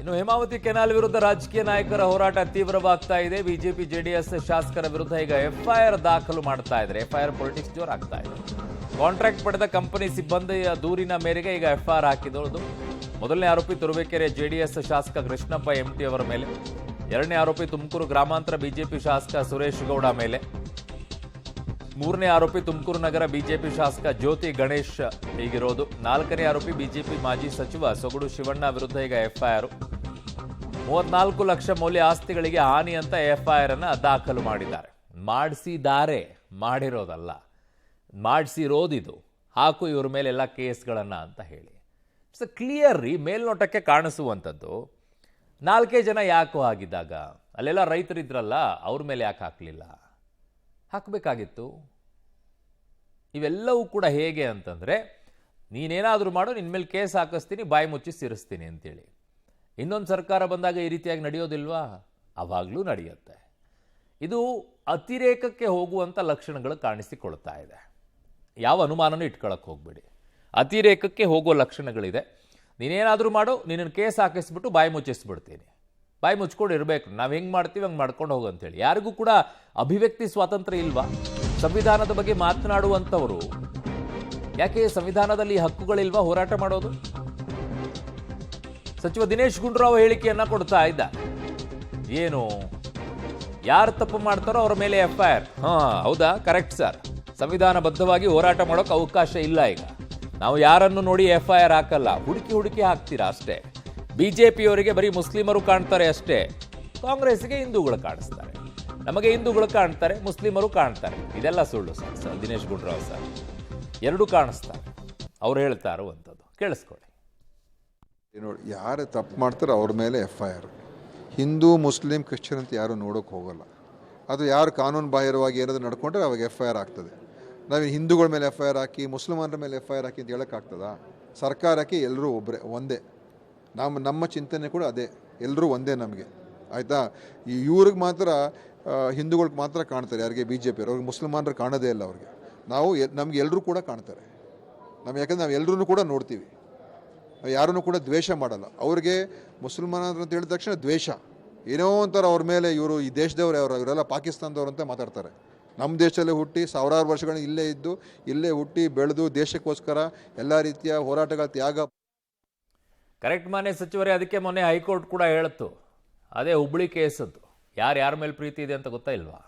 ಇನ್ನು ಹೇಮಾವತಿ ಕೆನಾಲ್ ವಿರುದ್ಧ ರಾಜಕೀಯ ನಾಯಕರ ಹೋರಾಟ ತೀವ್ರವಾಗ್ತಾ ಇದೆ. ಬಿಜೆಪಿ ಜೆಡಿಎಸ್ ಶಾಸಕರ ವಿರುದ್ಧ ಈಗ ಎಫ್ಐಆರ್ ದಾಖಲು ಮಾಡ್ತಾ ಇದ್ದಾರೆ. ಎಫ್ಐಆರ್ ಪೊಲಿಟಿಕ್ಸ್ ಜೋರಾಗ್ತಾ ಇದೆ. ಕಾಂಟ್ರಾಕ್ಟ್ ಪಡೆದ ಕಂಪನಿ ಸಿಬ್ಬಂದಿಯ ದೂರಿನ ಮೇರೆಗೆ ಈಗ ಎಫ್ಐಆರ್ ಹಾಕಿದೊಳದು. ಮೊದಲನೇ ಆರೋಪಿ ತುರುವೇಕೆರೆ ಜೆಡಿಎಸ್ ಶಾಸಕ ಕೃಷ್ಣಪ್ಪ ಎಂಟಿ ಅವರ ಮೇಲೆ, ಎರಡನೇ ಆರೋಪಿ ತುಮಕೂರು ಗ್ರಾಮಾಂತರ ಬಿಜೆಪಿ ಶಾಸಕ ಸುರೇಶ್ ಗೌಡ ಮೇಲೆ, ಮೂರನೇ ಆರೋಪಿ ತುಮಕೂರು ನಗರ ಬಿಜೆಪಿ ಶಾಸಕ ಜ್ಯೋತಿ ಗಣೇಶ್ ಹೀಗಿರೋದು. ನಾಲ್ಕನೇ ಆರೋಪಿ ಬಿಜೆಪಿ ಮಾಜಿ ಸಚಿವ ಸೊಗಡು ಶಿವಣ್ಣ ವಿರುದ್ಧ ಈಗ ಎಫ್ಐಆರ್. 34 ಲಕ್ಷ ಮೌಲ್ಯ ಆಸ್ತಿಗಳಿಗೆ ಹಾನಿ ಅಂತ ಎಫ್ಐಆರ್ ಅನ್ನ ದಾಖಲು ಮಾಡಿದ್ದಾರೆ. ಮಾಡಿರೋದಲ್ಲ, ಮಾಡಿಸಿರೋದಿದು. ಹಾಕು ಇವ್ರ ಮೇಲೆ ಎಲ್ಲ ಕೇಸ್ಗಳನ್ನ ಅಂತ ಹೇಳಿ. ಇಟ್ಸ್ ಕ್ಲಿಯರ್ ರೀ, ಮೇಲ್ನೋಟಕ್ಕೆ ಕಾಣಿಸುವಂಥದ್ದು. 4 ಜನ ಯಾಕೋ ಆಗಿದ್ದಾಗ ಅಲ್ಲೆಲ್ಲ ರೈತರಿದ್ರಲ್ಲ, ಅವ್ರ ಮೇಲೆ ಯಾಕೆ ಹಾಕಲಿಲ್ಲ? ಹಾಕಬೇಕಾಗಿತ್ತು. ಇವೆಲ್ಲವೂ ಕೂಡ ಹೇಗೆ ಅಂತಂದರೆ, ನೀನೇನಾದರೂ ಮಾಡು, ನಿನ್ನ ಮೇಲೆ ಕೇಸ್ ಹಾಕಿಸ್ತೀನಿ, ಬಾಯಿ ಮುಚ್ಚಿ ಸಿರಿಸ್ತೀನಿ ಅಂತೇಳಿ. ಇನ್ನೊಂದು ಸರ್ಕಾರ ಬಂದಾಗ ಈ ರೀತಿಯಾಗಿ ನಡೆಯೋದಿಲ್ವಾ? ಆವಾಗಲೂ ನಡೆಯುತ್ತೆ. ಇದು ಅತಿರೇಕಕ್ಕೆ ಹೋಗುವಂಥ ಲಕ್ಷಣಗಳು ಕಾಣಿಸಿಕೊಳ್ತಾ ಇದೆ. ಯಾವ ಅನುಮಾನನೂ ಇಟ್ಕೊಳ್ಳೋಕೆ ಹೋಗ್ಬೇಡಿ. ಅತಿರೇಕಕ್ಕೆ ಹೋಗೋ ಲಕ್ಷಣಗಳಿದೆ. ನೀನೇನಾದರೂ ಮಾಡು, ನಿನ್ನನ್ನು ಕೇಸ್ ಹಾಕಿಸ್ಬಿಟ್ಟು ಬಾಯಿ ಮುಚ್ಚಿಸ್ಬಿಡ್ತೀನಿ. ಬಾಯಿ ಮುಚ್ಕೊಂಡು ಇರಬೇಕು. ನಾವು ಹೆಂಗೆ ಮಾಡ್ತೀವಿ ಹಂಗೆ ಮಾಡ್ಕೊಂಡು ಹೋಗು ಅಂತೇಳಿ. ಯಾರಿಗೂ ಕೂಡ ಅಭಿವ್ಯಕ್ತಿ ಸ್ವಾತಂತ್ರ್ಯ ಇಲ್ವಾ? ಸಂವಿಧಾನದ ಬಗ್ಗೆ ಮಾತನಾಡುವಂಥವರು ಯಾಕೆ ಸಂವಿಧಾನದಲ್ಲಿ ಹಕ್ಕುಗಳಿಲ್ವಾ ಹೋರಾಟ ಮಾಡೋದು? ಸಚಿವ ದಿನೇಶ್ ಗುಂಡೂರಾವ್ ಹೇಳಿಕೆಯನ್ನ ಕೊಡ್ತಾ ಇದ್ದ. ಏನು, ಯಾರು ತಪ್ಪು ಮಾಡ್ತಾರೋ ಅವ್ರ ಮೇಲೆ ಎಫ್ಐಆರ್. ಹೌದಾ, ಕರೆಕ್ಟ್ ಸರ್. ಸಂವಿಧಾನಬದ್ಧವಾಗಿ ಹೋರಾಟ ಮಾಡೋಕೆ ಅವಕಾಶ ಇಲ್ಲ. ಈಗ ನಾವು ಯಾರನ್ನು ನೋಡಿ ಎಫ್ಐಆರ್ ಹಾಕಲ್ಲ, ಹುಡುಕಿ ಹಾಕ್ತೀರಾ ಅಷ್ಟೇ. ಬಿಜೆಪಿಯವರಿಗೆ ಬರೀ ಮುಸ್ಲಿಮರು ಕಾಣ್ತಾರೆ ಅಷ್ಟೇ, ಕಾಂಗ್ರೆಸ್ಗೆ ಹಿಂದೂಗಳು ಕಾಣಿಸ್ತಾರೆ, ನಮಗೆ ಹಿಂದೂಗಳು ಕಾಣ್ತಾರೆ, ಮುಸ್ಲಿಮರು ಕಾಣ್ತಾರೆ. ಇದೆಲ್ಲ ಸುಳ್ಳು ಸರ್. ದಿನೇಶ್ ಗುಂಡೂರಾವ್ ಸರ್ ಎರಡೂ ಕಾಣಿಸ್ತಾರೆ. ಅವ್ರು ಹೇಳ್ತಾ ಇರುವಂಥದ್ದು ಕೇಳಿಸ್ಕೊಳ್ಳಿ. ನೋಡಿ, ಯಾರು ತಪ್ಪು ಮಾಡ್ತಾರೋ ಅವ್ರ ಮೇಲೆ ಎಫ್ಐಆರ್. ಹಿಂದೂ ಮುಸ್ಲಿಂ ಕ್ರಿಶ್ಚಿಯನ್ ಅಂತ ಯಾರು ನೋಡೋಕೆ ಹೋಗಲ್ಲ. ಅದು ಯಾರು ಕಾನೂನು ಬಾಹಿರವಾಗಿ ಏನಾದರೂ ನಡ್ಕೊಂಡ್ರೆ ಅವಾಗ ಎಫ್ಐಆರ್ ಆಗ್ತದೆ. ನಾವು ಹಿಂದೂಗಳ ಮೇಲೆ ಎಫ್ಐಆರ್ ಹಾಕಿ, ಮುಸ್ಲಿಮರ ಮೇಲೆ ಎಫ್ಐಆರ್ ಹಾಕಿ ಅಂತ ಹೇಳೋಕ್ಕಾಗ್ತದಾ? ಸರ್ಕಾರಕ್ಕೆ ಎಲ್ಲರೂ ಒಂದೇ. ನಮ್ಮ ಚಿಂತನೆ ಕೂಡ ಅದೇ, ಎಲ್ಲರೂ ಒಂದೇ ನಮಗೆ, ಆಯಿತಾ? ಇವ್ರಿಗೆ ಮಾತ್ರ ಹಿಂದೂಗಳಿಗೆ ಮಾತ್ರ ಕಾಣ್ತಾರೆ, ಯಾರಿಗೆ BJP ಅವ್ರಿಗೆ ಮುಸಲ್ಮಾನರು ಕಾಣೋದೇ ಇಲ್ಲ. ಅವ್ರಿಗೆ ನಮ್ಗೆ ಎಲ್ಲರೂ ಕೂಡ ಕಾಣ್ತಾರೆ. ಯಾಕಂದರೆ ನಾವು ಎಲ್ಲರೂ ಕೂಡ ನೋಡ್ತೀವಿ, ಯಾರನ್ನೂ ಕೂಡ ದ್ವೇಷ ಮಾಡಲ್ಲ. ಅವ್ರಿಗೆ ಮುಸಲ್ಮಾನರು ಅಂತ ಹೇಳಿದ ತಕ್ಷಣ ದ್ವೇಷ, ಏನೋ ಒಂಥರ ಅವ್ರ ಮೇಲೆ ಇವರು ಈ ದೇಶದವ್ರು, ಇವರೆಲ್ಲ ಪಾಕಿಸ್ತಾನದವ್ರು ಅಂತ ಮಾತಾಡ್ತಾರೆ. ನಮ್ಮ ದೇಶದಲ್ಲೇ ಹುಟ್ಟಿ ಸಾವಿರಾರು ವರ್ಷಗಳು ಇಲ್ಲೇ ಇದ್ದು, ಇಲ್ಲೇ ಹುಟ್ಟಿ ಬೆಳೆದು ದೇಶಕ್ಕೋಸ್ಕರ ಎಲ್ಲ ರೀತಿಯ ಹೋರಾಟಗಳ ತ್ಯಾಗ. ಕರೆಕ್ಟ್ ಮಾನ್ಯ ಸಚಿವರೇ, ಅದಕ್ಕೆ ಮೊನ್ನೆ ಹೈಕೋರ್ಟ್ ಕೂಡ ಹೇಳಿತು. ಅದೇ ಹುಬ್ಳಿ ಕೇಸದ್ದು. ಯಾರ ಮೇಲೆ ಪ್ರೀತಿ ಇದೆ ಅಂತ ಗೊತ್ತಾ ಇಲ್ವಾ?